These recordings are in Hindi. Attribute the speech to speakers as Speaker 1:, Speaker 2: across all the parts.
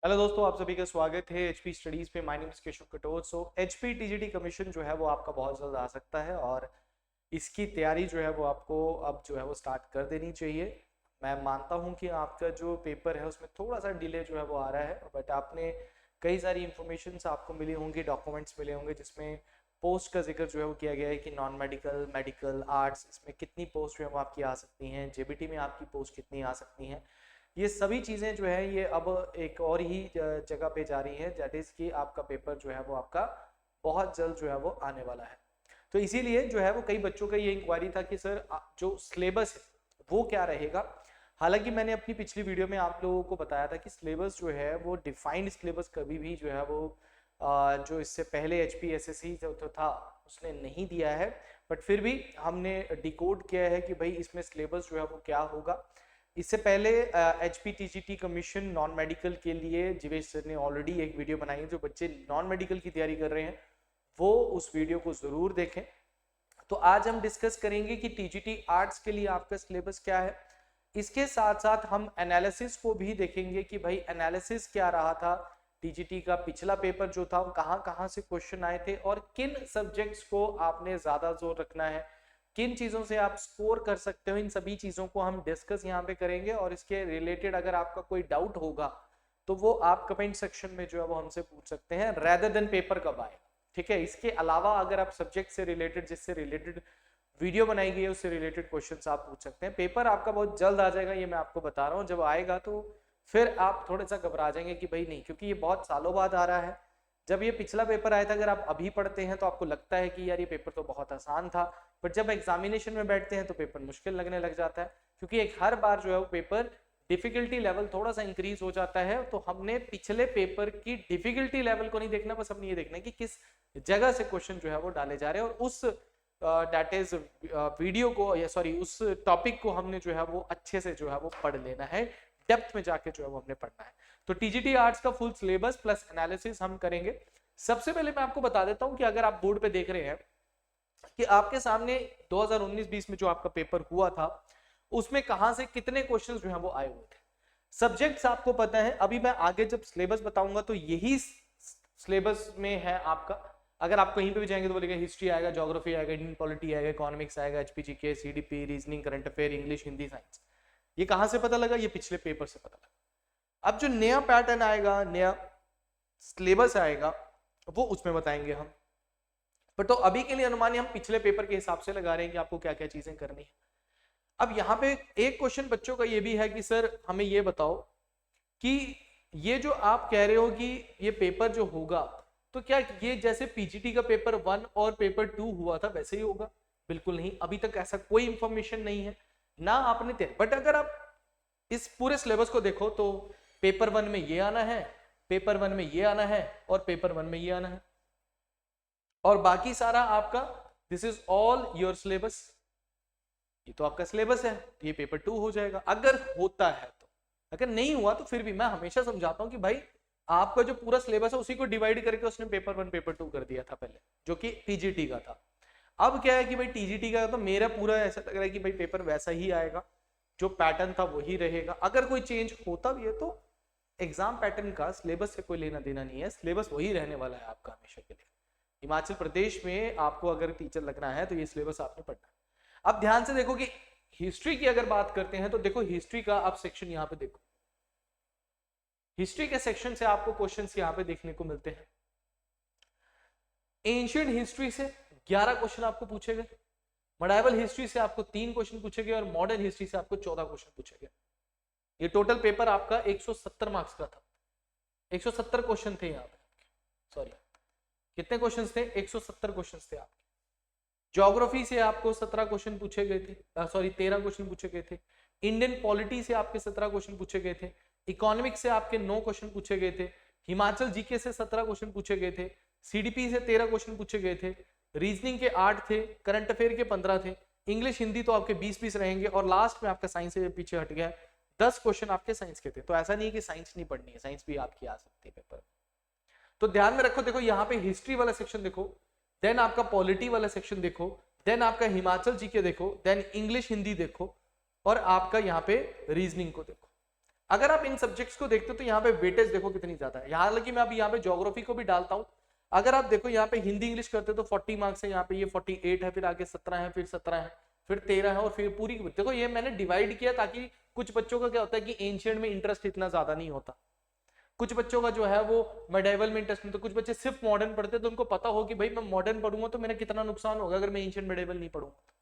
Speaker 1: हेलो दोस्तों, आप सभी का स्वागत है एचपी स्टडीज पे। My name is Keshav Katoch. So HP TGT commission जो है वो आपका बहुत जल्द आ सकता है और इसकी तैयारी जो है वो आपको अब जो है वो स्टार्ट कर देनी चाहिए। मैं मानता हूं कि आपका जो पेपर है उसमें थोड़ा सा डिले जो है वो आ रहा है, बट आपने कई सारी इंफॉर्मेशन आपको मिली होंगी, डॉक्यूमेंट्स मिले होंगे जिसमें पोस्ट का जिक्र जो है वो किया गया है कि नॉन मेडिकल, मेडिकल, आर्ट्स, इसमें कितनी पोस्ट जो है वो आपकी आ सकती हैं, जेबीटी में आपकी पोस्ट कितनी आ सकती हैं। ये सभी चीज़ें जो है ये अब एक और ही जगह पे जा रही है, दैट इज़ कि आपका पेपर जो है वो आपका बहुत जल्द जो है वो आने वाला है। तो इसीलिए जो है वो कई बच्चों का ये इंक्वायरी था कि सर जो सिलेबस है वो क्या रहेगा। हालांकि मैंने अपनी पिछली वीडियो में आप लोगों को बताया था कि सिलेबस जो है वो डिफाइंड सिलेबस कभी भी जो है वो जो इससे पहले एचपीएसएससी जो था उसने नहीं दिया है, बट फिर भी हमने डिकोड किया है कि भाई इसमें सिलेबस जो है वो क्या होगा। इससे पहले एचपीटीजीटी कमीशन नॉन मेडिकल के लिए जीवेश सर ने ऑलरेडी एक वीडियो बनाई है। जो बच्चे नॉन मेडिकल की तैयारी कर रहे हैं वो उस वीडियो को जरूर देखें। तो आज हम डिस्कस करेंगे कि टीजीटी आर्ट्स के लिए आपका सिलेबस क्या है। इसके साथ साथ हम एनालिसिस को भी देखेंगे कि भाई एनालिसिस क्या रहा था, टीजीटी का पिछला पेपर जो था कहाँ कहाँ से क्वेश्चन आए थे और किन सब्जेक्ट्स को आपने ज्यादा जोर रखना है, किन चीजों से आप स्कोर कर सकते हो। इन सभी चीजों को हम डिस्कस यहाँ पे करेंगे और इसके रिलेटेड अगर आपका कोई डाउट होगा तो वो आप कमेंट सेक्शन में जो है वो हमसे पूछ सकते हैं, रेदर देन पेपर कब आए। ठीक है, इसके अलावा अगर आप सब्जेक्ट से रिलेटेड, जिससे रिलेटेड वीडियो बनाई गई है उससे रिलेटेड क्वेश्चंस आप पूछ सकते हैं। पेपर आपका बहुत जल्द आ जाएगा, ये मैं आपको बता रहा हूँ। जब आएगा तो फिर आप थोड़ा सा घबरा जाएंगे कि भाई नहीं, क्योंकि ये बहुत सालों बाद आ रहा है। जब ये पिछला पेपर आया था, अगर आप अभी पढ़ते हैं तो आपको लगता है कि यार ये पेपर तो बहुत आसान था, पर जब एग्जामिनेशन में बैठते हैं तो पेपर मुश्किल लगने लग जाता है, क्योंकि एक हर बार जो है वो पेपर डिफिकल्टी लेवल थोड़ा सा इंक्रीज हो जाता है। तो हमने पिछले पेपर की डिफिकल्टी लेवल को नहीं देखना, बस हमने ये देखना है कि किस जगह से क्वेश्चन जो है वो डाले जा रहे हैं, और उस दैट इज वीडियो को या सॉरी उस टॉपिक को हमने जो है वो अच्छे से जो है वो पढ़ लेना है, डेप्थ में जाके जो है वो हमने पढ़ना है। तो टीजीटी आर्ट्स का फुल सिलेबस प्लस एनालिसिस हम करेंगे। सबसे पहले मैं आपको बता देता हूं कि अगर आप बोर्ड पे देख रहे हैं कि आपके सामने 2019-20 में जो आपका पेपर हुआ था उसमें कहां से कितने क्वेश्चंस जो है वो आए हुए थे। सब्जेक्ट्स आपको पता है, अभी मैं आगे जब सिलेबस बताऊंगा तो यही सिलेबस में है आपका। अगर आप कहीं पे भी जाएंगे तो बोलेगा हिस्ट्री आएगा, ज्योग्राफी आएगा, इंडियन पॉलिटी आएगा, इकोनॉमिक्स आएगा, HPGK, CDP, reasoning, current affair, English, Hindi, science. ये कहां से पता लगा? ये पिछले पेपर से पता लगा। अब जो नया पैटर्न आएगा, नया सिलेबस आएगा, वो उसमें बताएंगे हम। पर तो अभी के लिए अनुमान हम पिछले पेपर के हिसाब से लगा रहे हैं कि आपको क्या क्या चीजें करनी है। अब यहाँ पे एक क्वेश्चन बच्चों का ये भी है कि सर हमें ये बताओ कि ये जो आप कह रहे हो कि ये पेपर जो होगा तो क्या ये जैसे पीजीटी का पेपर 1 और पेपर 2 हुआ था वैसे ही होगा? बिल्कुल नहीं, अभी तक ऐसा कोई इंफॉर्मेशन नहीं है ना आपने तैयार। बट अगर आप इस पूरे सिलेबस को देखो तो पेपर 1 में ये आना है, पेपर 1 में ये आना है और पेपर 1 में ये आना है, और बाकी सारा आपका this is all your syllabus. ये तो आपका सिलेबस है, ये पेपर 2 हो जाएगा अगर होता है तो। अगर नहीं हुआ तो फिर भी मैं हमेशा समझाता हूं कि भाई आपका जो पूरा सिलेबस है उसी को डिवाइड करके उसने पेपर 1 पेपर 2 कर दिया था पहले, जो कि टीजीटी का था। अब क्या है कि भाई टीजीटी का तो मेरा पूरा ऐसा लग रहा है कि भाई पेपर वैसा ही आएगा, जो पैटर्न था वही रहेगा। अगर कोई चेंज होता भी है तो एग्जाम पैटर्न का सिलेबस से कोई लेना देना नहीं है, सिलेबस वही रहने वाला है आपका हमेशा के लिए। हिमाचल प्रदेश में आपको अगर टीचर लगना है तो ये सिलेबस आपने पढ़ना है। अब ध्यान से देखो कि हिस्ट्री की अगर बात करते हैं तो देखो हिस्ट्री का आप सेक्शन यहां पे देखो, हिस्ट्री के सेक्शन से आपको क्वेश्चंस यहां पे देखने को मिलते हैं। एंशिएंट हिस्ट्री से 11 क्वेश्चन आपको पूछे गए, मडाइवल हिस्ट्री से आपको 3 क्वेश्चन पूछे गए और मॉडर्न हिस्ट्री से आपको 14 क्वेश्चन पूछे गए। ये टोटल पेपर आपका 170 मार्क्स का था। 170 क्वेश्चन थे यहाँ पे, सॉरी कितने क्वेश्चन थे? 170 क्वेश्चन थे आपके। ज्योग्राफी से आपको 17 क्वेश्चन पूछे गए थे, सॉरी 13 क्वेश्चन पूछे गए थे। इंडियन पॉलिटी से आपके 17 क्वेश्चन पूछे गए थे। इकोनॉमिक्स से आपके 9 क्वेश्चन पूछे गए थे। हिमाचल जीके से 17 क्वेश्चन पूछे गए थे। सीडीपी से 13 क्वेश्चन पूछे गए थे। रीजनिंग के 8 थे, करंट अफेयर के 15 थे, इंग्लिश हिंदी तो आपके 20-20 रहेंगे, और लास्ट में आपका साइंस से पीछे हट गया 10 क्वेश्चन आपके साइंस के थे। तो ऐसा नहीं है कि साइंस नहीं पढ़नी है, साइंस भी आपकी आ सकती है पेपर। तो ध्यान में रखो, देखो यहाँ पे हिस्ट्री वाला सेक्शन देखो, देन आपका पॉलिटी वाला सेक्शन देखो, देन आपका हिमाचल जीके देखो, देन इंग्लिश हिंदी देखो, और आपका यहाँ पे रीजनिंग को देखो। अगर आप इन सब्जेक्ट्स को देखते हो तो यहाँ पे वेटेज देखो कितनी ज्यादा है। हालांकि मैं अभी यहाँ पे ज्योग्राफी को भी डालता हूँ। अगर आप देखो यहाँ पे हिंदी इंग्लिश करते हो तो 40 मार्क्स है, यहाँ पे ये 48 है, फिर आगे 17 है, फिर 17 है, फिर 13 है, और फिर पूरी देखो ये मैंने डिवाइड किया ताकि कुछ बच्चों का क्या होता है कि एंशिएंट में इंटरेस्ट इतना ज्यादा नहीं होता, कुछ बच्चों का जो है वो मेडाइवल में इंटरेस्ट नहीं, तो कुछ बच्चे सिर्फ मॉडर्न पढ़ते हैं तो उनको पता हो कि भाई मैं मॉडर्न पढ़ूंगा तो मेरा कितना नुकसान होगा अगर मैं एंशिएंट मेडाइवल नहीं पढ़ूंगा।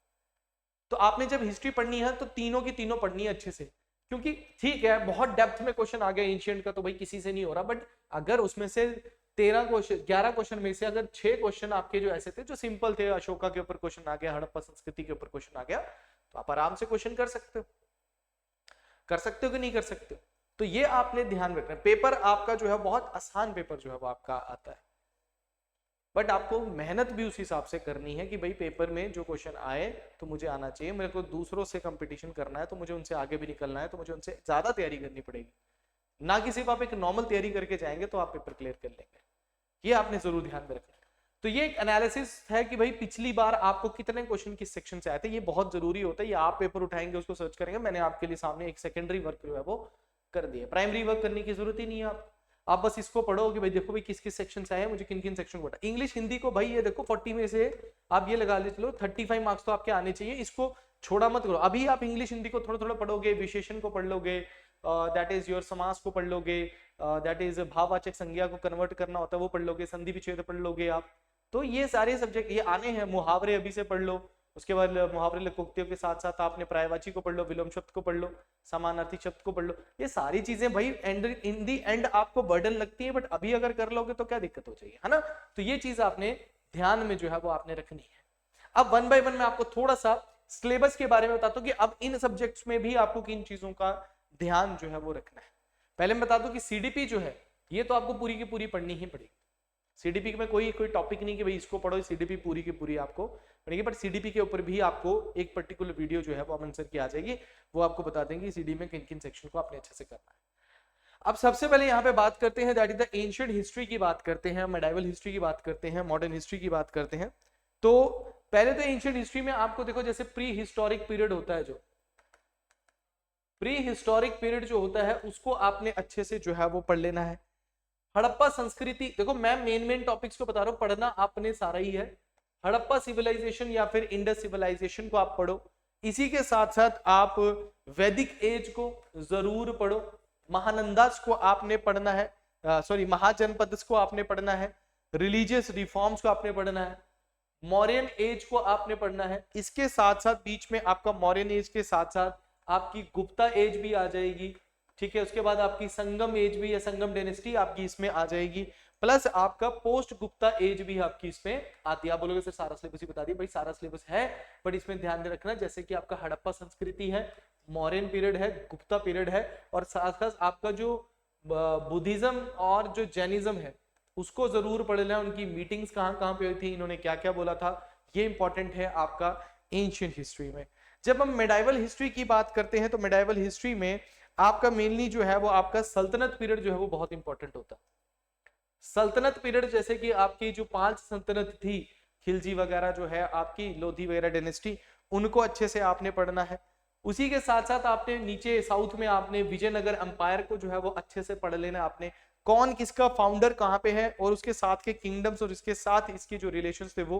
Speaker 1: तो आपने जब हिस्ट्री पढ़नी है तो तीनों की तीनों पढ़नी है अच्छे से, क्योंकि ठीक है बहुत डेप्थ में क्वेश्चन आ गया एंशिएंट का तो भाई किसी से नहीं हो रहा, बट अगर उसमें से 13 क्वेश्चन 11 क्वेश्चन में से अगर 6 क्वेश्चन आपके जो ऐसे थे जो सिंपल थे, अशोका के ऊपर क्वेश्चन आ गया, हड़प्पा संस्कृति के ऊपर क्वेश्चन आ गया, तो आप आराम से क्वेश्चन कर सकते हो कि नहीं कर सकते हो। तो ये आपने ध्यान रखना है। पेपर आपका जो है बहुत आसान पेपर जो है वो आपका आता है, बट आपको मेहनत भी उस हिसाब से करनी है कि भाई पेपर में जो क्वेश्चन आए तो मुझे आना चाहिए, मेरे को दूसरों से कंपटीशन करना है तो मुझे उनसे आगे भी निकलना है, तो मुझे उनसे ज्यादा तैयारी करनी पड़ेगी, ना कि सिर्फ आप एक नॉर्मल तैयारी करके जाएंगे तो आप पेपर क्लियर कर लेंगे। ये आपने जरूर ध्यान में रखना। तो ये एक एनालिसिस है कि भाई पिछली बार आपको कितने क्वेश्चन किस सेक्शन से आए थे, ये बहुत जरूरी होता है। ये आप पेपर उठाएंगे उसको सर्च करेंगे, मैंने आपके लिए सामने एक सेकेंडरी वर्क जो है वो कर दिया, प्राइमरी वर्क करने की जरूरत ही नहीं है। आप बस इसको पढ़ो कि भाई देखो भाई किस किस सेक्शन से आए, मुझे किन किन सेक्शन को पढ़ा। इंग्लिश हिंदी को भाई ये देखो 40 में से आप ये लगा ले चलो 35 मार्क्स तो आपके आने चाहिए, इसको छोड़ा मत करो। अभी आप इंग्लिश हिंदी को थोड़ा थोड़ा पढ़ोगे, विशेषण को पढ़ लोगे, दैट इज योर समास को पढ़ लोगे, दैट इज भाववाचक संज्ञा को कन्वर्ट करना होता है वो पढ़ लोगे, संधि विच्छेद पढ़ लोगे आप। तो ये सारे सब्जेक्ट ये आने हैं। मुहावरे अभी से पढ़ लो, उसके बाद मुहावरे लघुक्तियों के साथ साथ आपने प्रायवाची को पढ़ लो, विलोम शब्द को पढ़ लो, समानार्थी शब्द को पढ़ लो। ये सारी चीजें भाई इन दी एंड आपको बर्डन लगती है, बट अभी अगर कर लोगे तो क्या दिक्कत हो जाएगी, है ना। तो ये चीज आपने ध्यान में जो है वो आपने रखनी है। अब 1 बाय 1 में आपको थोड़ा सा सिलेबस के बारे में बताता हूँ कि अब इन सब्जेक्ट्स में भी आपको किन चीजों का ध्यान जो है वो रखना है। पहले मैं बता दूं कि सीडीपी जो है ये तो आपको पूरी की पूरी पढ़नी ही पड़ेगी। सीडीपी में कोई टॉपिक नहीं कि भाई इसको पढ़ो, सीडीपी पूरी की पूरी आपको पढ़ेगी, बट सीडीपी के ऊपर भी आपको एक पर्टिकुलर वीडियो जो है वो अमन सर की आ जाएगी, वो आपको बता देंगे सीडी में किन किन सेक्शन को आपने अच्छे से करना है। अब सबसे पहले यहाँ पे बात करते हैं that is the ancient history की बात करते हैं, मेडाइवल हिस्ट्री की बात करते हैं, मॉडर्न हिस्ट्री की बात करते हैं। तो पहले तो एंशिएंट हिस्ट्री में आपको देखो जैसे प्री हिस्टोरिक पीरियड होता है, जो प्री हिस्टोरिक पीरियड जो होता है उसको आपने अच्छे से जो है वो पढ़ लेना है। हड़प्पा संस्कृति, देखो मैं मेन टॉपिक्स को बता रहा हूँ, पढ़ना आपने सारा ही है। हड़प्पा सिविलाइजेशन या फिर इंडस सिविलाइजेशन को आप पढ़ो, इसी के साथ साथ आप वैदिक एज को जरूर पढ़ो, महानंदास को आपने पढ़ना है, सॉरी महाजनपदस को आपने पढ़ना है, रिलीजियस रिफॉर्म्स को आपने पढ़ना है, मौर्यन एज को आपने पढ़ना है। इसके साथ साथ बीच में आपका मौर्यन एज के साथ साथ आपकी गुप्ता एज भी आ जाएगी, ठीक है। उसके बाद आपकी संगम एज भी या संगम डायनेस्टी आपकी इसमें आ जाएगी, प्लस आपका पोस्ट गुप्ता एज भी आपकी इसमें आती है। आप बोलोगे सर सारा सिलेबस ही बता दिया, भाई सारा सिलेबस है, बट इसमें ध्यान रखना जैसे कि आपका हड़प्पा संस्कृति है, मौर्यन पीरियड है, गुप्ता पीरियड है, और साथ साथ आपका जो बुद्धिज्म और जो जैनिज्म है उसको जरूर पढ़ लेना, उनकी मीटिंग्स कहाँ कहाँ पे हुई थी, इन्होंने क्या क्या बोला था, ये इंपॉर्टेंट है आपका एंशिएंट हिस्ट्री में। जब हम मेडाइवल हिस्ट्री की बात करते हैं तो मेडाइवल हिस्ट्री में आपका मेनली जो है वो आपका सल्तनत पीरियड जो है वो बहुत इंपॉर्टेंट होता है। सल्तनत पीरियड जैसे कि आपकी जो 5 सल्तनत थी, खिलजी वगैरह जो है आपकी, लोधी वगैरह डायनेस्टी, उनको अच्छे से आपने पढ़ना है। उसी के साथ साथ आपने नीचे साउथ में आपने विजयनगर एम्पायर को जो है वो अच्छे से पढ़ लेना, आपने कौन किसका फाउंडर कहाँ पे है और उसके साथ के किंगडम्स और इसके साथ इसके जो रिलेशंस थे वो।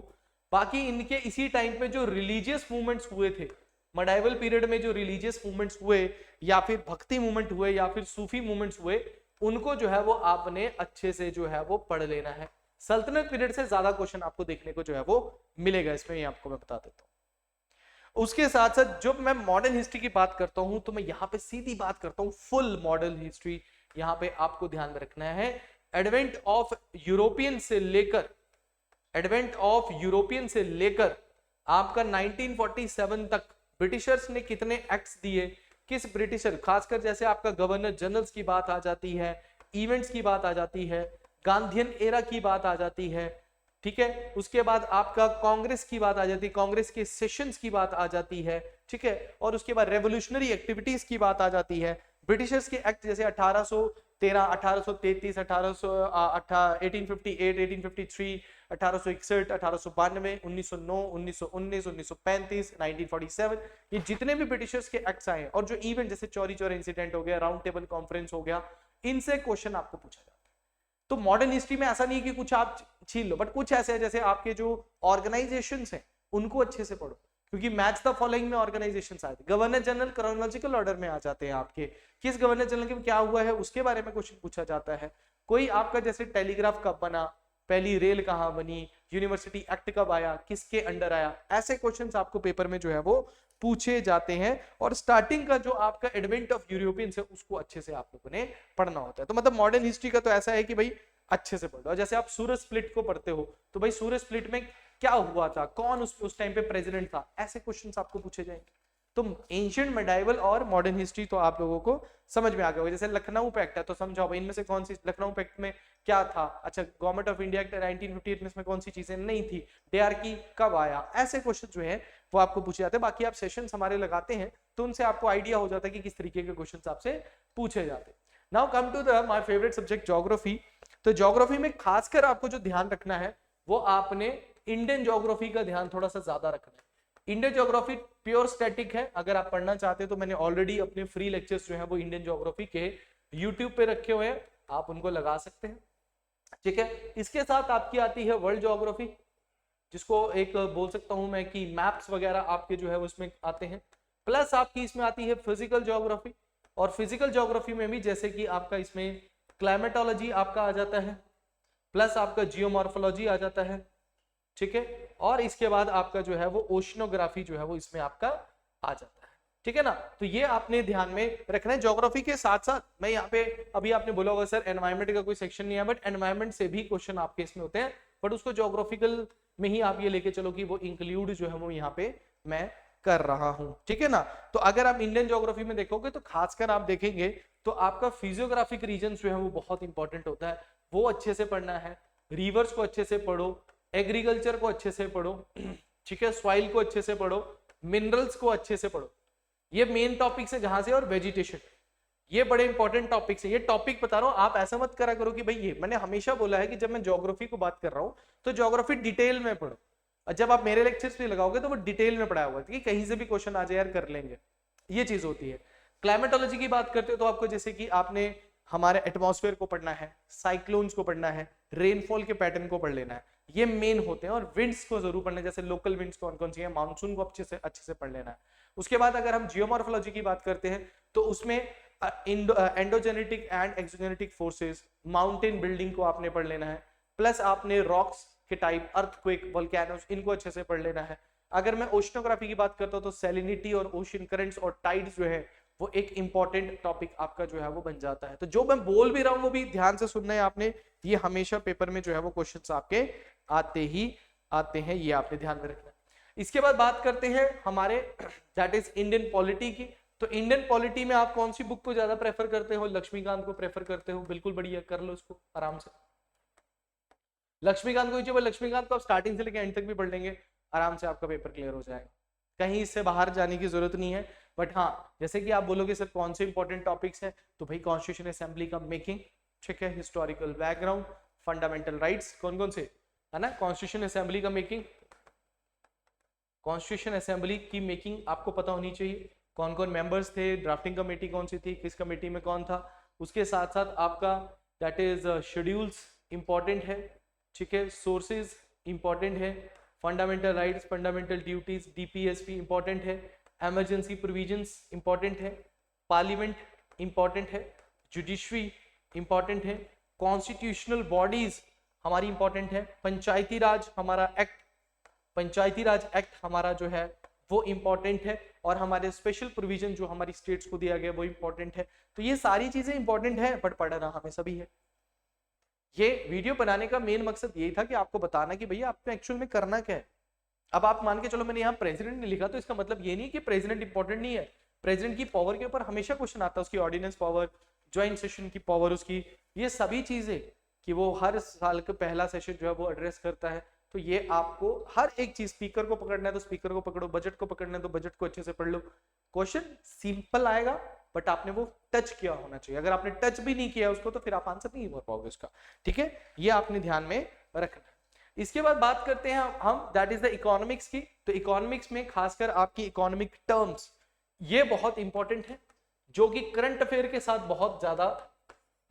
Speaker 1: बाकी इनके इसी टाइम पे जो रिलीजियस मूवमेंट्स हुए थे, मेडाइवल पीरियड में जो रिलीजियस मूवमेंट्स हुए या फिर भक्ति मूवमेंट हुए या फिर सूफी मूवमेंट्स हुए, उनको जो है वो आपने अच्छे से जो है वो पढ़ लेना है। सल्तनत पीरियड से ज्यादा क्वेश्चन आपको देखने को जो है वो मिलेगा इसमें, ये आपको मैं बता देता हूँ। उसके साथ साथ जब मैं मॉडर्न हिस्ट्री की बात करता हूं तो मैं यहाँ पे सीधी बात करता हूँ फुल मॉडर्न हिस्ट्री। यहाँ पे आपको ध्यान में रखना है एडवेंट ऑफ यूरोपियन से लेकर आपका 1947 तक ब्रिटिशर्स ने कितने एक्ट्स दिए, किस ब्रिटिशर, खासकर जैसे आपका गवर्नर जनरल्स की बात आ जाती है, इवेंट्स की बात आ जाती है, गांधीयन एरा की बात आ जाती है, ठीक है। उसके बाद आपका कांग्रेस की बात आ जाती है, कांग्रेस के सेशंस की बात आ जाती है, ठीक है। और उसके बाद रेवोल्यूशनरी एक्टिविटीज की बात आ जाती है। ब्रिटिशर्स के एक्ट जैसे 1833, 1858, 1853, 1861, 1892, 1909, 1919, 1935, 1947, ये जितने भी ब्रिटिशर्स के एक्ट्स आए और जो इवेंट जैसे चौरी चौरा इंसिडेंट हो गया, राउंड टेबल कॉन्फ्रेंस हो गया, इनसे क्वेश्चन आपको पूछा जाता है। तो मॉडर्न हिस्ट्री में ऐसा नहीं है कि कुछ आप छीन लो, बट कुछ ऐसे है जैसे आपके जो ऑर्गेनाइजेशंस हैं उनको अच्छे से पढ़ो, क्योंकि मैच द फॉलोइंग में ऑर्गेनाइजेशंस आए थे। गवर्नर जनरल क्रोनोलॉजिकल ऑर्डर में आ जाते हैं आपके, किस गवर्नर जनरल के क्या हुआ है उसके बारे में क्वेश्चन पूछा जाता है। कोई आपका जैसे टेलीग्राफ कब बना, पहली रेल कहाँ बनी, यूनिवर्सिटी एक्ट कब आया, किसके अंडर आया, ऐसे क्वेश्चंस आपको पेपर में जो है वो पूछे जाते हैं। और स्टार्टिंग का जो आपका एडवेंट ऑफ यूरोपियंस है उसको अच्छे से आप लोगों ने पढ़ना होता है। तो मतलब मॉडर्न हिस्ट्री का तो ऐसा है कि भाई अच्छे से पढ़ो। जैसे आप सूरज स्प्लिट को पढ़ते हो तो भाई सूरज स्प्लिट में क्या हुआ था, कौन उस टाइम पे प्रेसिडेंट था, ऐसे क्वेश्चंस आपको पूछे जाएंगे। तो एंशिएंट, मेडाइवल और मॉडर्न हिस्ट्री तो आप लोगों को समझ में आ गया होगा। जैसे लखनऊ पैक्ट है तो समझाओ भाई इनमें से कौन सी, लखनऊ पैक्ट में क्या था, अच्छा गवर्नमेंट ऑफ इंडिया एक्ट 1958 में इसमें कौन सी चीजें नहीं थी, डीआरकी कब आया, ऐसे क्वेश्चन जो है वो आपको पूछे जाते हैं। बाकी आप सेशंस हमारे लगाते हैं तो उनसे आपको आइडिया हो जाता है कि किस तरीके के क्वेश्चन आपसे पूछे जाते हैं। Now come to the my favourite subject geography. तो ज्योग्राफी में खासकर आपको जो ध्यान रखना है वो आपने इंडियन ज्योग्राफी का ध्यान थोड़ा सा ज्यादा रखना है। इंडियन ज्योग्राफी प्योर स्टैटिक है, अगर आप पढ़ना चाहते हैं तो मैंने ऑलरेडी अपने फ्री लेक्चर्स जो है वो इंडियन ज्योग्राफी के यूट्यूब पे रखे हुए हैं, आप उनको लगा सकते हैं, ठीक है। इसके साथ आपकी आती है वर्ल्ड ज्योग्राफी, जिसको एक बोल सकता हूं मैं कि मैप्स वगैरह आपके जो है उसमें आते हैं। प्लस आपकी इसमें आती है फिजिकल ज्योग्राफी, और फिजिकल ज्योग्राफी में भी जैसे कि आपका इसमें क्लाइमेटोलॉजी आपका आ जाता है, प्लस आपका जियोमॉर्फोलॉजी आ जाता है, ठीक है। और इसके बाद आपका जो है वो ओशनोग्राफी जो है वो इसमें आपका आ जाता है, ठीक है ना। तो ये आपने ध्यान में रखना है। ज्योग्राफी के साथ साथ मैं यहाँ पे, अभी आपने बोला होगा सर एनवायरमेंट का कोई सेक्शन नहीं है, बट एनवायरमेंट से भी क्वेश्चन आपके इसमें होते हैं, बट उसको ज्योग्राफिकल में ही आप ये लेके चलो कि वो इंक्लूड जो है वो यहाँ पे मैं कर रहा हूं, ठीक है ना। तो अगर आप इंडियन ज्योग्राफी में देखोगे तो खासकर आप देखेंगे तो आपका फिजियोग्राफिक रीजन जो है वो बहुत इंपॉर्टेंट होता है, वो अच्छे से पढ़ना है। रिवर्स को अच्छे से पढ़ो, एग्रीकल्चर को अच्छे से पढ़ो, ठीक है, सॉइल को अच्छे से पढ़ो, मिनरल्स को अच्छे से पढ़ो, ये मेन टॉपिक्स है जहां से, और वेजिटेशन, ये बड़े इंपॉर्टेंट टॉपिक्स है। ये टॉपिक बता रहा हूं, आप ऐसा मत करा करो कि भाई ये, मैंने हमेशा बोला है कि जब मैं ज्योग्राफी को बात कर रहा हूं तो ज्योग्राफी डिटेल में पढ़ो, और जब आप मेरे लेक्चर्स भी लगाओगे तो वो डिटेल में पढ़ाया हुआ है कि कहीं से भी क्वेश्चन आ जाए यार कर लेंगे, ये चीज होती है। क्लाइमेटोलॉजी की बात करते हो तो आपको जैसे कि आपने हमारे एटमॉस्फेयर को पढ़ना है, साइक्लोन्स को पढ़ना है, रेनफॉल के पैटर्न को पढ़ लेना है, ये मेन होते हैं। और विंड्स को जरूर पढ़ना है, जैसे लोकल विंड्स कौन कौन सी है, मानसून को अच्छे से पढ़ लेना है। उसके बाद अगर हम जियोमॉर्फोलॉजी की बात करते हैं तो उसमें endogenetic and exogenetic forces, mountain building को आपने पढ़ लेना है, प्लस आपने रॉक्स के टाइप, अर्थक्वेक, वोल्केनोस, इनको अच्छे से पढ़ लेना है। अगर मैं ओशनोग्राफी की बात करता हूं तो सैलिनिटी और ओशन करंट्स और टाइड्स जो है वो एक इंपॉर्टेंट टॉपिक आपका जो है वो बन जाता है। तो जो मैं बोल भी रहा हूं वो भी ध्यान से सुनना है आपने, ये हमेशा पेपर में जो है वो क्वेश्चंस आपके आते हैं, ये आपने ध्यान में रखना है। इसके बाद बात करते हैं हमारे दैट इज इंडियन पॉलिटी की। तो इंडियन पॉलिटी में आप कौन सी बुक को ज्यादा प्रेफर करते हो? लक्ष्मीकांत को प्रेफर करते हो? बिल्कुल बढ़िया, कर लो इसको आराम से। लक्ष्मीकांत को लक्ष्मीकांत को आप स्टार्टिंग से लेकर एंड तक भी पढ़ लेंगे, आराम से आपका पेपर क्लियर हो जाएगा, कहीं इससे बाहर जाने की जरूरत नहीं है। बट हाँ, जैसे कि आप बोलोगे सर कौन से इंपॉर्टेंट टॉपिक्स है, तो भाई कॉन्स्टिट्यूशन असेंबली का मेकिंग, ठीक है, हिस्टोरिकल बैकग्राउंड, फंडामेंटल राइट्स, कौन से है ना, कॉन्स्टिट्यूशन असेंबली का मेकिंग, कॉन्स्टिट्यूशन असेंबली की मेकिंग आपको पता होनी चाहिए, कौन कौन मेंबर्स थे, ड्राफ्टिंग कमेटी कौन सी थी, किस कमेटी में कौन था। उसके साथ साथ आपका दैट इज शेड्यूल्स इंपॉर्टेंट है, ठीक है, सोर्सेज इंपॉर्टेंट है, fundamental rights, fundamental duties, DPSP important है, एमरजेंसी प्रोविजंस इंपॉर्टेंट है, पार्लियामेंट इंपॉर्टेंट है, जुडिशरी इंपॉर्टेंट है, कॉन्स्टिट्यूशनल बॉडीज हमारी इंपॉर्टेंट है, पंचायती राज हमारा एक्ट, पंचायती राज एक्ट हमारा जो है वो इंपॉर्टेंट है, और हमारे स्पेशल प्रोविजन जो हमारी स्टेट्स को दिया गया वो इंपॉर्टेंट है। तो ये सारी चीजें इंपॉर्टेंट है, बट पढ़ना हमें सभी है। ये वीडियो बनाने का मेन मकसद यही था कि आपको बताना कि भैया आपको एक्चुअल में करना क्या है। अब आप मान के चलो मैंने यहाँ प्रेसिडेंट नहीं लिखा तो इसका मतलब ये नहीं कि प्रेसिडेंट इंपॉर्टेंट नहीं है, प्रेसिडेंट की पावर के ऊपर हमेशा क्वेश्चन आता है, उसकी ऑर्डिनेंस पावर, ज्वाइंट सेशन की पावर, उसकी ये सभी चीजें कि वो हर साल का पहला सेशन जो है वो एड्रेस करता है। तो ये आपको हर एक चीज, स्पीकर को पकड़ना है तो स्पीकर को पकड़ो, बजट को पकड़ना है तो बजट को अच्छे से पढ़ लो, क्वेश्चन सिंपल आएगा, बट आपने वो टच किया होना चाहिए। अगर आपने टच भी नहीं किया उसको तो फिर आप आंसर नहीं भर पाओगे उसका, ठीक है, ये आपने ध्यान में रखना। इसके बाद बात करते हैं हम दैट इज द इकोनॉमिक्स की। तो इकोनॉमिक्स में खासकर आपकी इकोनॉमिक टर्म्स ये बहुत इंपॉर्टेंट है, जो कि करंट अफेयर के साथ बहुत ज्यादा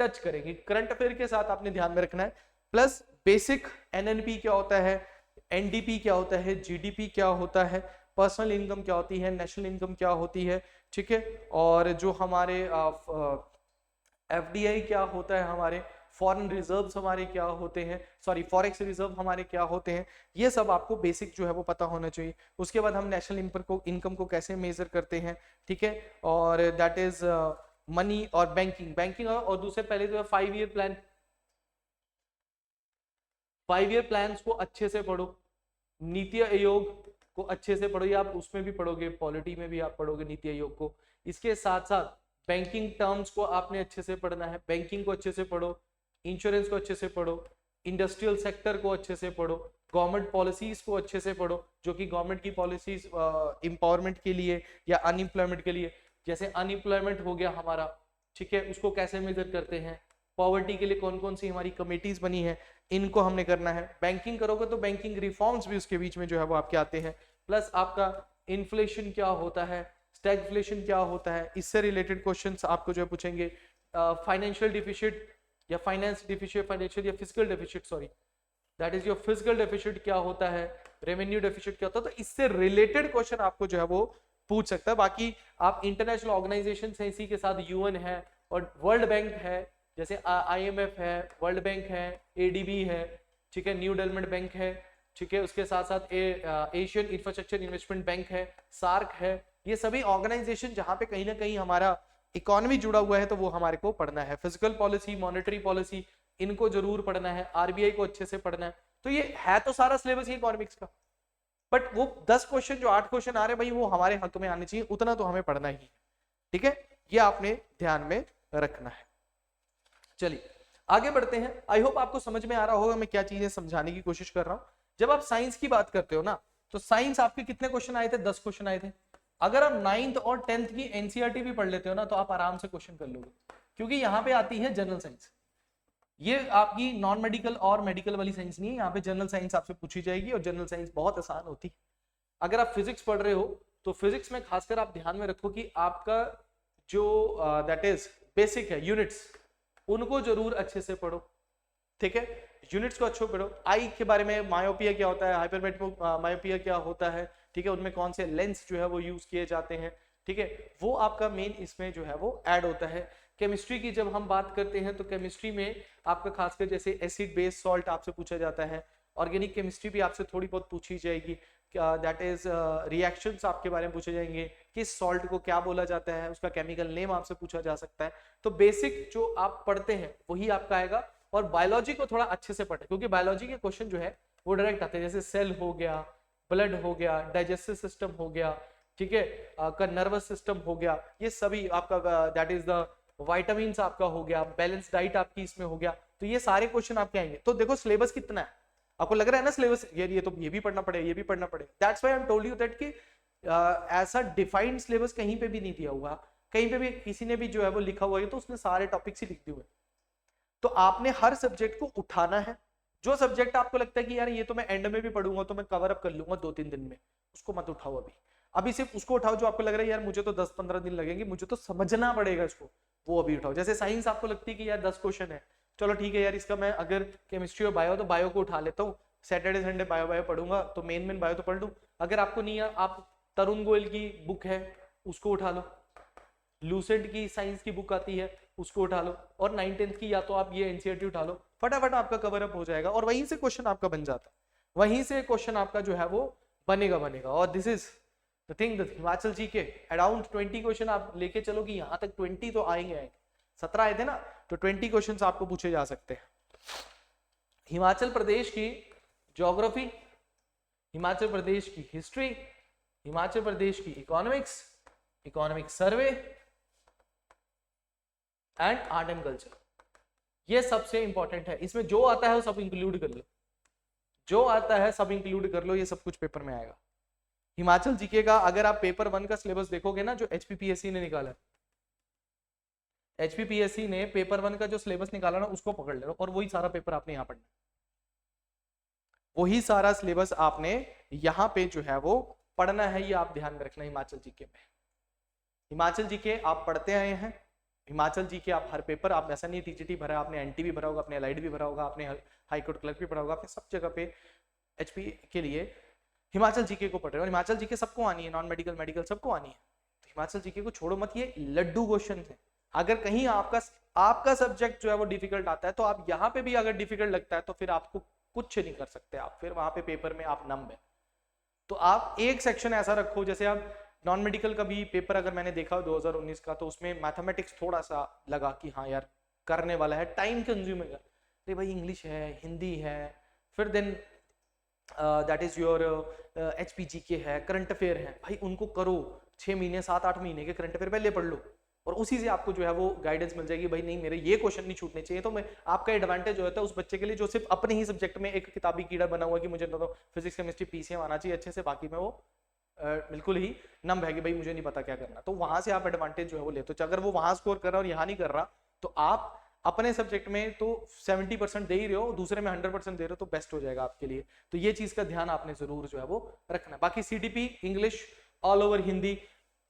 Speaker 1: टच करेगी। करंट अफेयर के साथ आपने ध्यान में रखना है। प्लस बेसिक एनएनपी क्या होता है, एनडीपी क्या होता है, जीडीपी क्या होता है, पर्सनल इनकम क्या होती है, नेशनल इनकम क्या होती है, ठीक है, और जो हमारे एफडीआई क्या होता है, हमारे फॉरेन रिजर्व्स हमारे क्या होते हैं, सॉरी फॉरेक्स रिजर्व हमारे क्या होते हैं, ये सब आपको बेसिक जो है वो पता होना चाहिए। उसके बाद हम नेशनल इनकम को कैसे मेजर करते हैं, ठीक है, और दैट इज मनी और बैंकिंग और दूसरे पहले जो है 5 ईयर प्लान, 5 ईयर प्लान्स को अच्छे से पढ़ो, नीति आयोग को अच्छे से पढ़ो, या आप उसमें भी पढ़ोगे, पॉलिटी में भी आप पढ़ोगे नीति आयोग को। इसके साथ साथ बैंकिंग टर्म्स को आपने अच्छे से पढ़ना है, बैंकिंग को अच्छे से पढ़ो, इंश्योरेंस को अच्छे से पढ़ो, इंडस्ट्रियल सेक्टर को अच्छे से पढ़ो, गवर्नमेंट पॉलिसीज को अच्छे से पढ़ो, जो कि गवर्नमेंट की पॉलिसीज एम्पावरमेंट के लिए या अनएम्प्लॉयमेंट के लिए, जैसे अनएम्प्लॉयमेंट हो गया हमारा, ठीक है, उसको कैसे मेजर करते हैं, पॉवर्टी के लिए कौन कौन सी हमारी कमेटीज बनी है, इनको हमने करना है। बैंकिंग करोगे तो बैंकिंग रिफॉर्म्स भी उसके बीच में जो है वो आपके आते हैं। प्लस आपका इन्फ्लेशन क्या होता है, स्टैगफ्लेशन क्या होता है, इससे रिलेटेड क्वेश्चंस आपको जो है पूछेंगे। फाइनेंशियल डिफिसिट या फाइनेंस डिफिसिट, फाइनेंशियल या physical deficit, sorry that is your physical deficit क्या होता है, रेवेन्यू डिफिसिट क्या होता है, तो इससे रिलेटेड क्वेश्चन आपको जो है वो पूछ सकता है। बाकी आप इंटरनेशनल ऑर्गेनाइजेशन है, इसी के साथ यूएन है और वर्ल्ड बैंक है, जैसे आईएमएफ है, वर्ल्ड बैंक है, एडीबी है, ठीक है, न्यू डेवलपमेंट बैंक है, ठीक है, उसके साथ साथ एशियन इंफ्रास्ट्रक्चर इन्वेस्टमेंट बैंक है, सार्क है, ये सभी ऑर्गेनाइजेशन जहां पे कहीं ना कहीं हमारा इकोनॉमी जुड़ा हुआ है तो वो हमारे को पढ़ना है। फिजिकल पॉलिसी, मॉनेटरी पॉलिसी, इनको जरूर पढ़ना है, आरबीआई को अच्छे से पढ़ना है। तो ये है तो सारा सिलेबस ही इकोनॉमिक्स का, बट वो 10 क्वेश्चन जो 8 क्वेश्चन आ रहे भाई वो हमारे हक में आने चाहिए, उतना तो हमें पढ़ना ही, ठीक है, ये आपने ध्यान में रखना है। चलिए आगे बढ़ते हैं। आई होप आपको समझ में आ रहा होगा मैं क्या चीजें समझाने की कोशिश कर रहा हूं। जब आप साइंस की बात करते हो ना, तो साइंस आपके कितने क्वेश्चन आए थे, 10 क्वेश्चन आए थे। अगर आप 9th और 10th की एनसीईआरटी भी पढ़ लेते हो ना, तो आप आराम से क्वेश्चन कर लोगे, क्योंकि यहाँ पे आती है जनरल साइंस। ये आपकी नॉन मेडिकल और मेडिकल वाली साइंस नहीं है, यहाँ पे जनरल साइंस आपसे पूछी जाएगी, और जनरल साइंस बहुत आसान होती है। अगर आप फिजिक्स पढ़ रहे हो तो फिजिक्स में खासकर आप ध्यान में रखो कि आपका जो दैट इज बेसिक है यूनिट्स, उनको जरूर अच्छे से पढ़ो, ठीक है, यूनिट्स को अच्छे पढ़ो। आई के बारे में, मायोपिया क्या होता है, हाइपरमेट्रिक मायोपिया क्या होता है, ठीक है, उनमें कौन से लेंस जो है वो यूज किए जाते हैं, ठीक है, वो आपका मेन इसमें जो है वो ऐड होता है। केमिस्ट्री की जब हम बात करते हैं तो केमिस्ट्री में आपका खासकर जैसे एसिड बेस सॉल्ट आपसे पूछा जाता है, ऑर्गेनिक केमिस्ट्री भी आपसे थोड़ी बहुत पूछी जाएगी, दैट इज रिएक्शंस आपके बारे में पूछे जाएंगे, किस सॉल्ट को क्या बोला जाता है, उसका केमिकल नेम आपसे पूछा जा सकता है। तो बेसिक जो आप पढ़ते हैं वही आपका आएगा, और बायोलॉजी को थोड़ा अच्छे से पढ़े, क्योंकि बायोलॉजी के क्वेश्चन जो है वो डायरेक्ट आते हैं, जैसे सेल हो गया, ब्लड हो गया, डाइजेस्टिव सिस्टम हो गया, ठीक है, आपका नर्वस सिस्टम हो गया, ये सभी आपका दैट इज द विटामिन आपका हो गया, बैलेंस डाइट आपकी इसमें हो गया, तो ये सारे क्वेश्चन आपके आएंगे। तो देखो सिलेबस कितना है, आपको लग रहा है ना सिलेबस ये तो ये भी पढ़ना पड़ेगा, ये भी पढ़ना पड़ेगा। That's why I am told you that कि ऐसा डिफाइंड सिलेबस कहीं पे भी नहीं दिया हुआ, कहीं पे भी किसी ने भी जो है वो लिखा हुआ है तो उसने सारे टॉपिक्स ही लिख दिए हुए। तो आपने हर सब्जेक्ट को उठाना है, जो सब्जेक्ट आपको लगता है कि यार ये तो मैं एंड में भी पढ़ूंगा तो मैं कवर अप कर लूंगा 2-3 दिन में, उसको मत उठाओ अभी सिर्फ उसको उठाओ जो आपको लग रहा है यार मुझे तो 10-15 दिन लगेंगे, मुझे तो समझना पड़ेगा इसको, वो अभी उठाओ। जैसे साइंस आपको लगती है कि यार 10 क्वेश्चन है, चलो ठीक है यार इसका मैं अगर केमिस्ट्री और बायो तो बायो को उठा लेता हूँ, सैटरडे संडे बायो पढ़ूंगा तो मेन बायो तो पढ़ लूँ। अगर आपको नहीं है, आप तरुण गोयल की बुक है उसको उठा लो, लूसेंट की साइंस की बुक आती है उसको उठा लो, और 9th-10th की या तो आप ये एनसीईआरटी उठा लो, फटाफट आपका कवर अप हो जाएगा, और वहीं से क्वेश्चन आपका बन जाता है, वहीं से क्वेश्चन आपका जो है वो बनेगा। और this is the thing, Himachal ji के अराउंड 20 क्वेश्चन आप लेके चलो कि यहाँ तक 20 तो आएंगे 17 आए थे ना, तो 20 क्वेश्चन आपको पूछे जा सकते हैं। हिमाचल प्रदेश की ज्योग्राफी, हिमाचल प्रदेश की हिस्ट्री, हिमाचल प्रदेश की economics, economic survey and art and culture, ये सबसे इंपॉर्टेंट है। इसमें जो आता है वो सब इंक्लूड कर लो, जो आता है सब इंक्लूड कर लो, ये सब कुछ पेपर में आएगा। हिमाचल जीके का अगर आप पेपर 1 का सिलेबस देखोगे ना जो एचपीपीएससी ने निकाला है, HPPSC ने पेपर 1 का जो सिलेबस निकाला ना उसको पकड़ ले और वही सारा पेपर आपने यहाँ पढ़ना, वही सारा सिलेबस आपने यहाँ पे जो है वो पढ़ना है। ये आप ध्यान में रखना हिमाचल जीके में। हिमाचल जीके आप पढ़ते आए हैं, हिमाचल जीके आप हर पेपर, आप ऐसा नहीं टीजीटी भरा, आपने एनटी भी भरा होगा, आपने एलआईडी भी भरा होगा, आपने हाईकोर्ट क्लर्क भी पढ़ा होगा, आपने सब जगह पे एचपी के लिए हिमाचल जीके को पढ़ रहे हो। हिमाचल जीके सबको आनी है, नॉन मेडिकल मेडिकल सबको आनी है। तो हिमाचल जीके को छोड़ो मत, ये लड्डू क्वेश्चन है। अगर कहीं आपका सब्जेक्ट जो है वो डिफिकल्ट आता है तो आप यहाँ पे भी अगर डिफिकल्ट लगता है तो फिर आपको कुछ नहीं कर सकते आप, फिर वहां पे पेपर में आप नंब है। तो आप एक सेक्शन ऐसा रखो, जैसे आप नॉन मेडिकल का भी पेपर अगर मैंने देखा 2019 का, तो उसमें मैथमेटिक्स थोड़ा सा लगा कि हाँ यार करने वाला है, टाइम कंज्यूमिंग है। अरे भाई इंग्लिश है, हिंदी है, फिर then that is your HPGK है, करंट अफेयर है, भाई उनको करो। 6 महीने 7-8 महीने के करंट अफेयर पहले पढ़ लो और उसी से आपको जो है वो गाइडेंस मिल जाएगी, भाई नहीं मेरे ये क्वेश्चन नहीं छूटने चाहिए। तो मैं आपका एडवांटेज होता है उस बच्चे के लिए जो सिर्फ अपने ही सब्जेक्ट में एक किताबी कीड़ा बना हुआ कि मुझे तो फिजिक्स केमिस्ट्री PCM आना चाहिए अच्छे से, बाकी में वो बिल्कुल ही नंब है कि भाई मुझे नहीं पता क्या करना। तो वहां से आप एडवांटेज जो है वो ले, तो अगर वो वहां स्कोर कर रहा है और यहाँ नहीं कर रहा, तो आप अपने सब्जेक्ट में तो 70% दे ही रहे हो, दूसरे में 100% दे रहे हो, तो बेस्ट हो जाएगा आपके लिए। तो ये चीज का ध्यान आपने जरूर जो है वो रखना। बाकी CDP English all over Hindi,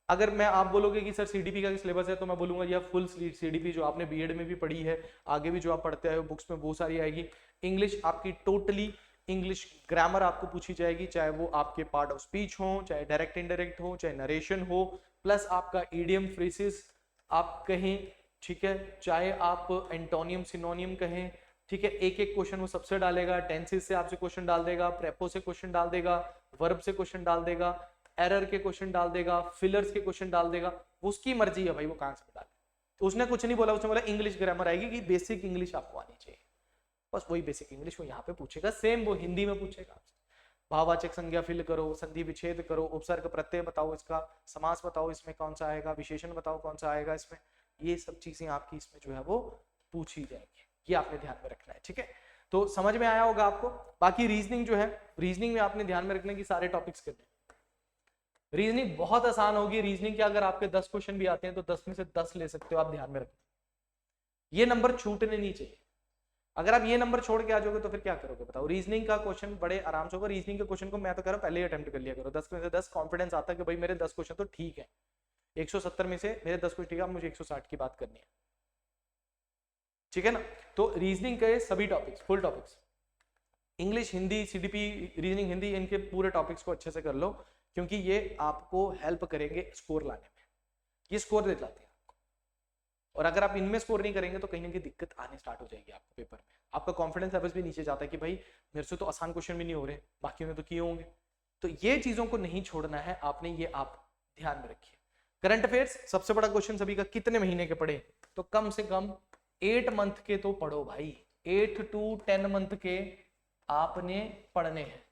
Speaker 1: अगर मैं आप बोलोगे कि सर CDP का सिलेबस है, तो मैं बोलूंगा यह फुल CDP जो आपने बीएड में भी पढ़ी है, आगे भी जो आप पढ़ते आए हो बुक्स में वो सारी आएगी। इंग्लिश आपकी टोटली इंग्लिश ग्रामर आपको पूछी जाएगी, चाहे वो आपके पार्ट ऑफ स्पीच हो, चाहे डायरेक्ट इनडायरेक्ट हो, चाहे नरेशन हो, प्लस आपका इडियम फ्रेसेस आप कहें, ठीक है, चाहे आप एंटोनियम सिनोनियम कहें, ठीक है, एक एक क्वेश्चन वो सबसे डालेगा। टेंसेस से आपसे क्वेश्चन डाल देगा, प्रेपो से क्वेश्चन डाल देगा, वर्ब से क्वेश्चन डाल देगा, एरर के क्वेश्चन डाल देगा, फिलर्स के क्वेश्चन डाल देगा, उसकी मर्जी है भाई वो कहां से डाले। तो उसने कुछ नहीं बोला, उसने बोला इंग्लिश ग्रामर आएगी कि बेसिक इंग्लिश आपको आनी चाहिए, बस वही बेसिक इंग्लिश वो यहाँ पे पूछेगा, सेम वो हिंदी में पूछेगा आपसे। भाववाचक संज्ञा फिल करो, संधि विच्छेद करो, उपसर्ग प्रत्यय बताओ, इसका समास बताओ, इसमें कौन सा आएगा, विशेषण बताओ कौन सा आएगा इसमें, ये सब चीजें आपकी इसमें जो है वो पूछी जाएंगी। ये आपने ध्यान में रखना है, ठीक है। तो समझ में आया होगा आपको। बाकी रीजनिंग जो है, रीजनिंग में आपने ध्यान में रखना कि सारे टॉपिक्स करने। रीजनिंग बहुत आसान होगी। रीजनिंग के अगर आपके 10 क्वेश्चन भी आते हैं तो 10 में से 10 ले सकते हो आप, ध्यान में रखना। ये नंबर छूटने नहीं चाहिए। अगर आप ये नंबर छोड़ के आ जाओगे तो फिर क्या करोगे बताओ। रीजनिंग का क्वेश्चन बड़े आराम से होगा। रीजनिंग के क्वेश्चन को मैं तो कह रहा हूं पहले ही अटेम्प्ट कर लिया करो। 10 में से 10 कॉन्फिडेंस आता है कि भाई मेरे 10 क्वेश्चन तो ठीक है, 170 में से मेरे 10 क्वेश्चन ठीक है, मुझे 160 की बात करनी है, ठीक है ना। तो रीजनिंग के सभी topics, full topics, English, Hindi, CDP, reasoning, Hindi, इनके पूरे टॉपिक्स को अच्छे से कर लो, क्योंकि ये आपको हेल्प करेंगे स्कोर लाने में। ये स्कोर दे जाते हैं आपको, और अगर आप इनमें स्कोर नहीं करेंगे तो कहीं ना कहीं दिक्कत आने स्टार्ट हो जाएगी आपको पेपर में। आपका कॉन्फिडेंस लेवल भी नीचे जाता है कि भाई मेरे से तो आसान क्वेश्चन भी नहीं हो रहे, बाकी ने तो किए होंगे। तो ये चीजों को नहीं छोड़ना है आपने, ये आप ध्यान में रखिए। करंट अफेयर्स सबसे बड़ा क्वेश्चन सभी का, कितने महीने के पढ़े, तो कम से कम 8 मंथ के तो पढ़ो भाई। 8 to 10 मंथ के आपने पढ़ने हैं।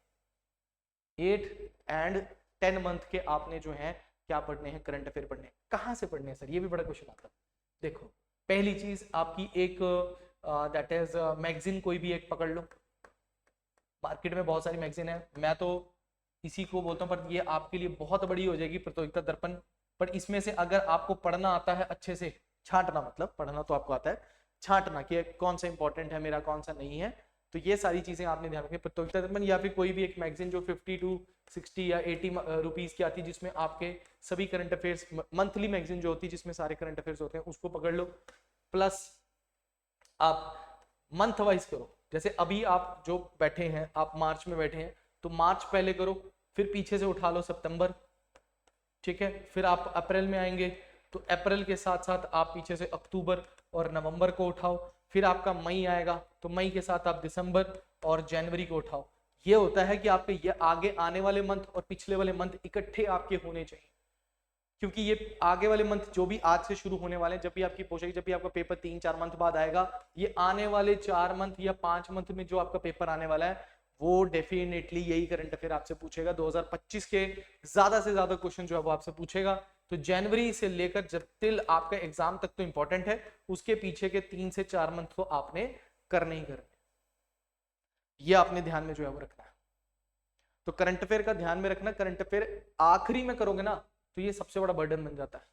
Speaker 1: 8 and 10 मंथ के आपने जो है क्या पढ़ने हैं, करंट अफेयर पढ़ने हैं। कहां से पढ़ने हैं सर, ये भी बड़ा क्वेश्चन आता है। देखो पहली चीज आपकी एक दैट इज मैगजीन, कोई भी एक पकड़ लो। मार्केट में बहुत सारी मैगजीन है, मैं तो इसी को बोलता हूँ, पर ये आपके लिए बहुत बड़ी हो जाएगी, प्रतियोगिता दर्पण। पर इसमें से अगर आपको पढ़ना आता है अच्छे से, छांटना, मतलब पढ़ना तो आपको आता है, छांटना कि कौन सा इंपॉर्टेंट है मेरा, कौन सा नहीं है, तो ये सारी चीजें आपने ध्यान रखनी। प्रतियोगिता दर्पण या फिर कोई भी एक मैगजीन जो 50 to 60 या 80 रुपीज की आती है, जिसमें आपके सभी करंट अफेयर्स, मंथली मैगजीन जो होती है जिसमें सारे करंट अफेयर्स होते हैं, उसको पकड़ लो। प्लस आप मंथ वाइज करो। जैसे अभी आप जो बैठे हैं, आप मार्च में बैठे हैं, तो मार्च पहले करो, फिर पीछे से उठा लो सितंबर, ठीक है, फिर आप अप्रैल में आएंगे तो अप्रैल के साथ साथ आप पीछे से अक्टूबर और नवंबर को उठाओ, फिर आपका मई आएगा तो मई के साथ आप दिसंबर और जनवरी को उठाओ। ये होता है कि आपके ये आगे आने वाले मंथ और पिछले वाले मंथ इकट्ठे आपके होने चाहिए, क्योंकि ये आगे वाले मंथ जो भी आज से शुरू होने वाले हैं, जब भी आपकी पूछेगी, जब भी आपका पेपर 3-4 मंथ बाद आएगा, ये आने वाले 4 मंथ या 5 मंथ में जो आपका पेपर आने वाला है, वो डेफिनेटली यही करंट अफेयर आपसे पूछेगा। 2025 के ज्यादा से ज्यादा क्वेश्चन जो है वो आपसे पूछेगा। तो जनवरी से लेकर जब तिल आपका एग्जाम तक तो इंपॉर्टेंट है, उसके पीछे के 3 से 4 मंथ तो आपने करने ही करने, ये आपने ध्यान में जो है वो रखना है। तो करंट अफेयर का ध्यान में रखना। करंट अफेयर आखिरी में करोगे ना तो ये सबसे बड़ा बर्डन बन जाता है।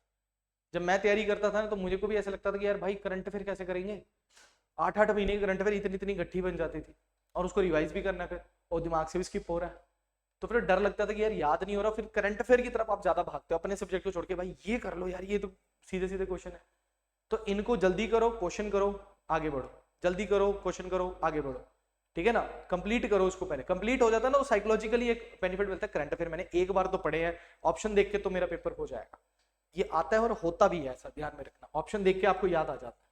Speaker 1: जब मैं तैयारी करता था ना तो मुझे को भी ऐसा लगता था कि यार भाई करंट अफेयर कैसे करेंगे, 8-8 महीने की करंट अफेयर इतनी इतनी गट्ठी बन जाती थी और उसको रिवाइज भी करना फिर, और दिमाग से भी स्किप हो रहा है, तो फिर डर लगता था कि यार याद नहीं हो रहा, फिर करंट अफेयर की तरफ आप ज्यादा भागते हो अपने सब्जेक्ट को छोड़ के, भाई ये कर लो यार, ये तो सीधे सीधे क्वेश्चन है, तो इनको जल्दी करो, क्वेश्चन करो, आगे बढ़ो, जल्दी करो, क्वेश्चन करो, आगे बढ़ो, ठीक है ना, कंप्लीट करो उसको, पहले कंप्लीट हो जाता है ना तो साइकोलॉजिकली एक बेनिफिट मिलता है। करंट अफेयर मैंने एक बार तो पढ़े हैं, ऑप्शन देख के तो मेरा पेपर हो जाएगा, ये आता है और होता भी है ऐसा, ध्यान में रखना, ऑप्शन देख के आपको याद आ जाता है,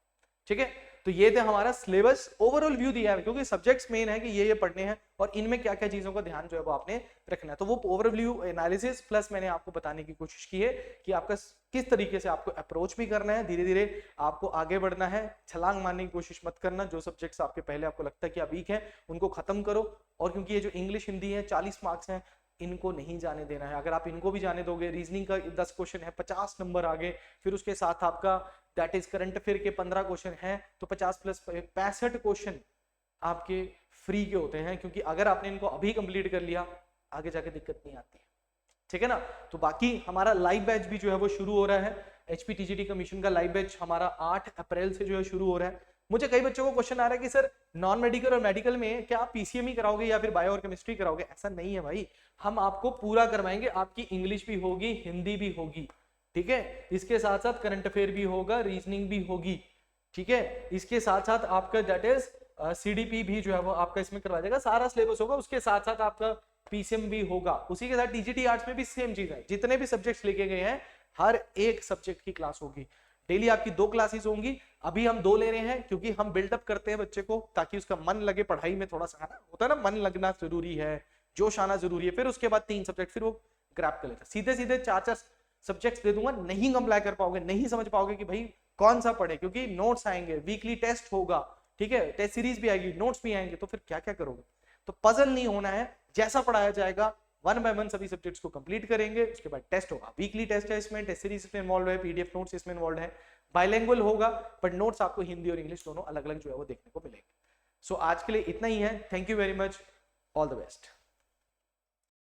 Speaker 1: ठीक है। तो ये थे हमारा सिलेबस, ओवरऑल व्यू दिया है, क्योंकि सब्जेक्ट्स मेन है कि ये पढ़ने हैं और इनमें क्या क्या चीजों का ध्यान जो है वो आपने रखना है, तो वो ओवरव्यू एनालिसिस प्लस मैंने आपको बताने की कोशिश की है कि आपका किस तरीके से आपको अप्रोच भी करना है, धीरे धीरे आपको आगे बढ़ना है, छलांग मारने की कोशिश मत करना, जो सब्जेक्ट्स आपके पहले आपको लगता है कि आप वीक है उनको खत्म करो, और क्योंकि ये जो इंग्लिश हिंदी है 40 मार्क्स हैं, इनको नहीं जाने देना है, अगर आप इनको भी जाने दोगे, रीजनिंग का 10 क्वेश्चन है 50 नंबर आगे, फिर उसके साथ आपका दैट इज करंट अफेयर के 15 क्वेश्चन हैं, तो 50 प्लस 65 क्वेश्चन आपके फ्री के होते हैं, क्योंकि अगर आपने इनको अभी कंप्लीट कर लिया आगे जाके दिक्कत नहीं आती है, ठीक है ना। तो बाकी हमारा लाइव बैच भी जो है वो शुरू हो रहा है, HPTGT कमीशन का लाइव बैच हमारा 8 अप्रैल से जो है शुरू हो रहा है। मुझे कई बच्चों को क्वेश्चन आ रहा है कि सर नॉन मेडिकल और मेडिकल में क्या आप PCM ही कराओगे या फिर बायो और केमिस्ट्री कराओगे, ऐसा नहीं है भाई, हम आपको पूरा करवाएंगे, आपकी इंग्लिश भी होगी, हिंदी भी होगी, ठीक है, इसके साथ साथ करंट अफेयर भी होगा, रीजनिंग भी होगी, ठीक है, इसके साथ साथ आपका दैट इज CDP भी जो है वो आपका इसमें करवा देगा, सारा सिलेबस होगा, उसके साथ साथ आपका PCM भी होगा, उसी के साथ TGT आर्ट्स में भी सेम चीज है, जितने भी सब्जेक्ट्स लेके गए हैं हर एक सब्जेक्ट की क्लास होगी, डेली आपकी 2 क्लासेस होंगी, अभी हम 2 ले रहे हैं क्योंकि हम बिल्डअप करते हैं बच्चे को ताकि उसका मन लगे पढ़ाई में, थोड़ा सा होता है ना, मन लगना जरूरी है, जोश आना जरूरी है, फिर उसके बाद 3 सब्जेक्ट फिर वो ग्रैब कर लेता, सीधे सीधे 4-4 सब्जेक्ट्स दे दूंगा, नहीं कंप्लाई कर पाओगे, नहीं समझ पाओगे कि भाई कौन सा पढ़े, क्योंकि नोट्स आएंगे, वीकली टेस्ट होगा, ठीक है, टेस्ट सीरीज भी आएगी, नोट्स भी आएंगे, तो फिर क्या क्या करोगे, तो पजल नहीं होना है, जैसा पढ़ाया जाएगा 1 बाय 1 सभी सब्जेक्ट्स को कंप्लीट करेंगे, उसके बाद टेस्ट होगा, वीकली टेस्ट है इसमें, टेस्ट सीरीज इसमें इन्वॉल्व है, PDF नोट्स इसमें इन्वॉल्व है, बाइलिंगुअल होगा, बट नोट्स आपको हिंदी और इंग्लिश दोनों अलग अलग जो है वो देखने को मिलेंगे। सो आज के लिए इतना ही है, thank you very much, all the best.